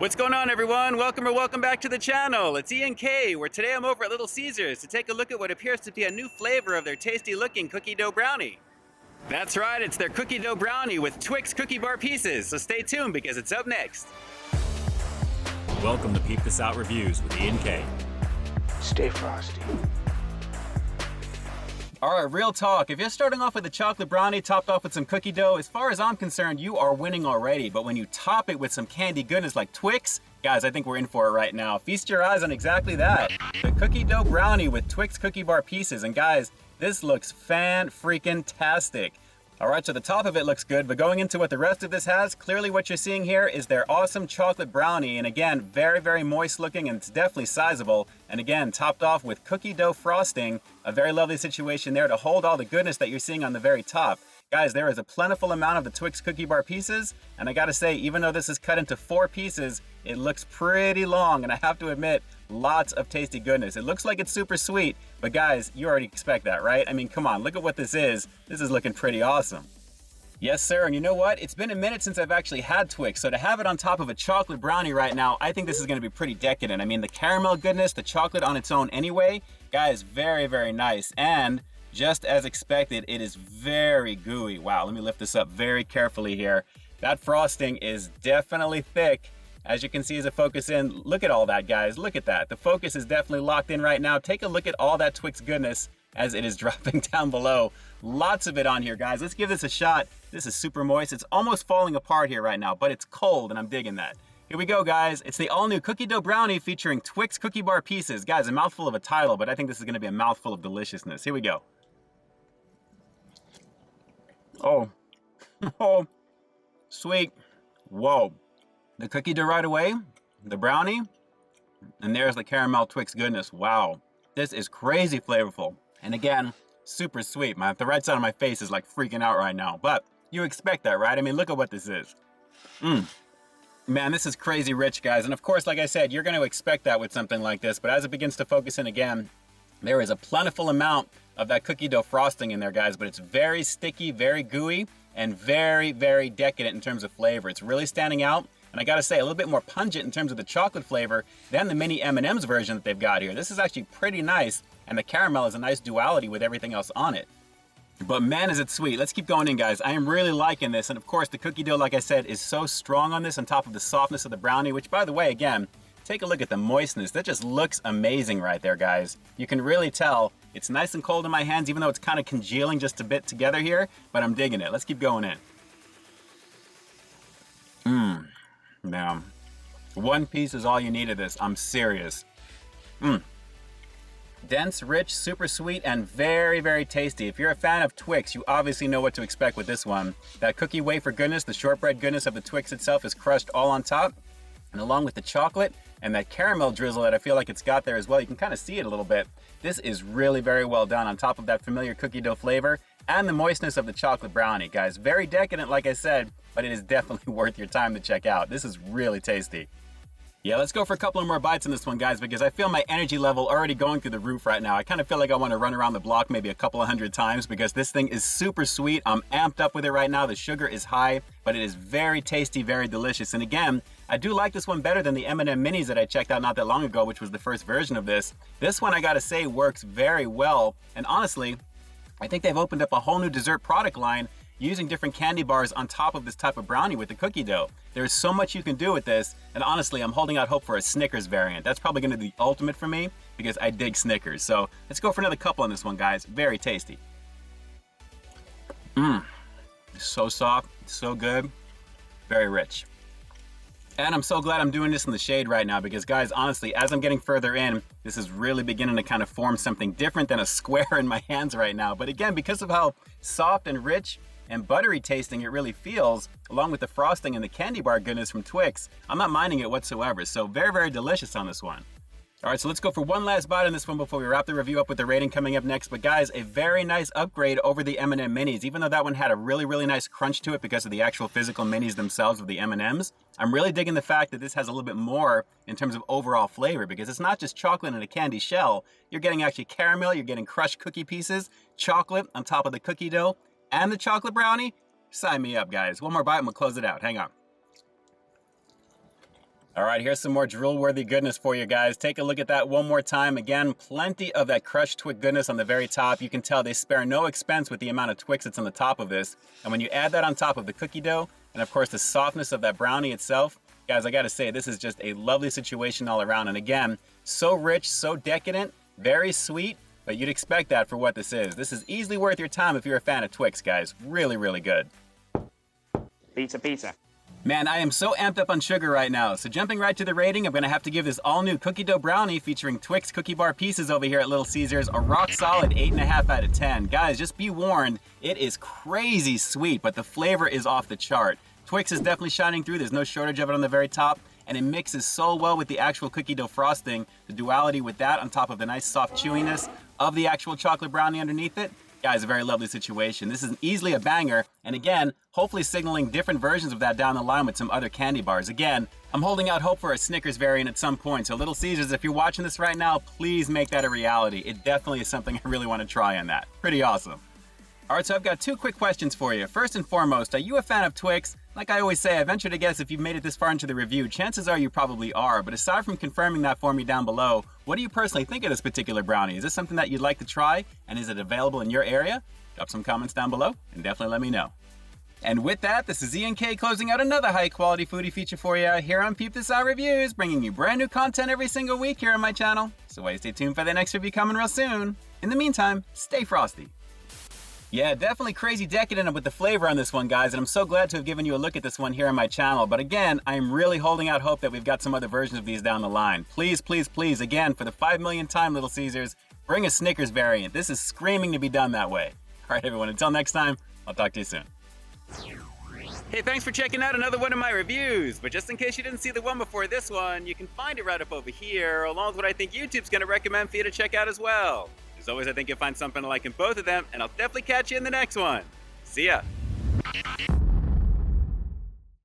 What's going on, everyone? Welcome or welcome back to the channel. It's Ian K, where today I'm over at Little Caesars to take a look at what appears to be a new flavor of their tasty looking cookie dough brownie. That's right, it's their cookie dough brownie with Twix cookie bar pieces, so stay tuned because it's up next. Welcome to Peep This Out Reviews with Ian K. Stay frosty. Alright, real talk. If you're starting off with a chocolate brownie topped off with some cookie dough, as far as I'm concerned, you are winning already. But when you top it with some candy goodness like Twix, guys, I think we're in for it right now. Feast your eyes on exactly that. The cookie dough brownie with Twix cookie bar pieces. And guys, this looks fan-freaking-tastic. Alright, so the top of it looks good, but going into what the rest of this has, clearly what you're seeing here is their awesome chocolate brownie, and again, very, very moist looking, and it's definitely sizable, and again, topped off with cookie dough frosting, a very lovely situation there to hold all the goodness that you're seeing on the very top. Guys, there is a plentiful amount of the Twix cookie bar pieces, and I gotta say, even though this is cut into 4 pieces, it looks pretty long, and I have to admit, lots of tasty goodness. It looks like it's super sweet, but guys, you already expect that, right? I mean, come on, look at what this is. This is looking pretty awesome. Yes, sir, and you know what? It's been a minute since I've actually had Twix, so to have it on top of a chocolate brownie right now, I think this is gonna be pretty decadent. I mean, the caramel goodness, the chocolate on its own anyway, guys, very, very nice. And just as expected, it is very gooey. Wow, let me lift this up very carefully here. That frosting is definitely thick. As you can see as I focus in, look at all that, guys. Look at that. The focus is definitely locked in right now. Take a look at all that Twix goodness as it is dropping down below. Lots of it on here, guys. Let's give this a shot. This is super moist. It's almost falling apart here right now, but it's cold and I'm digging that. Here we go, guys. It's the all-new cookie dough brownie featuring Twix cookie bar pieces. Guys, a mouthful of a title, but I think this is gonna be a mouthful of deliciousness. Here we go. Oh, oh, sweet. Whoa. The cookie dough right away, the brownie, and there's the caramel Twix goodness. Wow, this is crazy flavorful. And again, super sweet. The right side of my face is like freaking out right now, but you expect that, right? I mean, look at what this is. Man, this is crazy rich, guys. And of course, like I said, you're gonna expect that with something like this, but as it begins to focus in again, there is a plentiful amount of that cookie dough frosting in there, guys, but it's very sticky, very gooey, and very, very decadent in terms of flavor. It's really standing out. And I gotta say, a little bit more pungent in terms of the chocolate flavor than the mini M&M's version that they've got here. This is actually pretty nice, and the caramel is a nice duality with everything else on it. But man, is it sweet. Let's keep going in, guys. I am really liking this, and of course, the cookie dough, like I said, is so strong on this on top of the softness of the brownie, which, by the way, again, take a look at the moistness. That just looks amazing right there, guys. You can really tell it's nice and cold in my hands, even though it's kind of congealing just a bit together here, but I'm digging it. Let's keep going in. Now, 1 piece is all you need of this. I'm serious. Dense, rich, super sweet, and very, very tasty. If you're a fan of Twix, you obviously know what to expect with this one. That cookie wafer goodness, the shortbread goodness of the Twix itself is crushed all on top. And along with the chocolate and that caramel drizzle that I feel like it's got there as well, you can kind of see it a little bit. This is really very well done on top of that familiar cookie dough flavor and the moistness of the chocolate brownie, guys. Very decadent, like I said, but it is definitely worth your time to check out. This is really tasty. Yeah, let's go for a couple of more bites in this one, guys, because I feel my energy level already going through the roof right now. I kind of feel like I want to run around the block maybe a couple of 100 times because this thing is super sweet. I'm amped up with it right now. The sugar is high, but it is very tasty, very delicious. And again, I do like this one better than the M&M Minis that I checked out not that long ago, which was the first version of this. This one, I gotta say, works very well. And honestly, I think they've opened up a whole new dessert product line using different candy bars on top of this type of brownie with the cookie dough. There's so much you can do with this, and honestly, I'm holding out hope for a Snickers variant. That's probably gonna be the ultimate for me because I dig Snickers. So let's go for another couple on this one, guys. Very tasty. So soft, so good, very rich. And I'm so glad I'm doing this in the shade right now because, guys, honestly, as I'm getting further in, this is really beginning to kind of form something different than a square in my hands right now. But again, because of how soft and rich and buttery tasting it really feels, along with the frosting and the candy bar goodness from Twix, I'm not minding it whatsoever. So very, very delicious on this one. All right, so let's go for one last bite on this one before we wrap the review up with the rating coming up next. But guys, a very nice upgrade over the M&M Minis. Even though that one had a really, really nice crunch to it because of the actual physical minis themselves of the M&Ms, I'm really digging the fact that this has a little bit more in terms of overall flavor because it's not just chocolate in a candy shell. You're getting actually caramel, you're getting crushed cookie pieces, chocolate on top of the cookie dough, and the chocolate brownie. Sign me up, guys. One more bite and we'll close it out. Hang on. All right, here's some more drool-worthy goodness for you guys. Take a look at that one more time. Again, plenty of that crushed Twix goodness on the very top. You can tell they spare no expense with the amount of Twix that's on the top of this. And when you add that on top of the cookie dough, and of course the softness of that brownie itself, guys, I gotta say, this is just a lovely situation all around. And again, so rich, so decadent, very sweet, but you'd expect that for what this is. This is easily worth your time if you're a fan of Twix, guys. Really, really good. Pizza, pizza. Man, I am so amped up on sugar right now. So jumping right to the rating, I'm gonna have to give this all-new cookie dough brownie featuring Twix cookie bar pieces over here at Little Caesars a rock-solid 8.5 out of 10. Guys, just be warned, it is crazy sweet, but the flavor is off the chart. Twix is definitely shining through. There's no shortage of it on the very top, and it mixes so well with the actual cookie dough frosting. The duality with that on top of the nice soft chewiness of the actual chocolate brownie underneath it. Guys, a very lovely situation. This is easily a banger, and again, hopefully signaling different versions of that down the line with some other candy bars. Again, I'm holding out hope for a Snickers variant at some point, so Little Caesars, if you're watching this right now, please make that a reality. It definitely is something I really want to try on that. Pretty awesome. All right, so I've got two quick questions for you. First and foremost, are you a fan of Twix? Like I always say, I venture to guess if you've made it this far into the review, chances are you probably are. But aside from confirming that for me down below, what do you personally think of this particular brownie? Is this something that you'd like to try? And is it available in your area? Drop some comments down below and definitely let me know. And with that, this is Ian K closing out another high quality foodie feature for you here on Peep This Out Reviews, bringing you brand new content every single week here on my channel. So why stay tuned for the next review coming real soon. In the meantime, stay frosty. Yeah, definitely crazy decadent with the flavor on this one, guys, and I'm so glad to have given you a look at this one here on my channel. But again, I'm really holding out hope that we've got some other versions of these down the line. Please, please, please, again, for the 5 millionth time, Little Caesars, bring a Snickers variant. This is screaming to be done that way. All right, everyone, until next time, I'll talk to you soon. Hey, thanks for checking out another one of my reviews. But just in case you didn't see the one before this one, you can find it right up over here, along with what I think YouTube's gonna recommend for you to check out as well. As always, I think you'll find something to like in both of them, and I'll definitely catch you in the next one. See ya.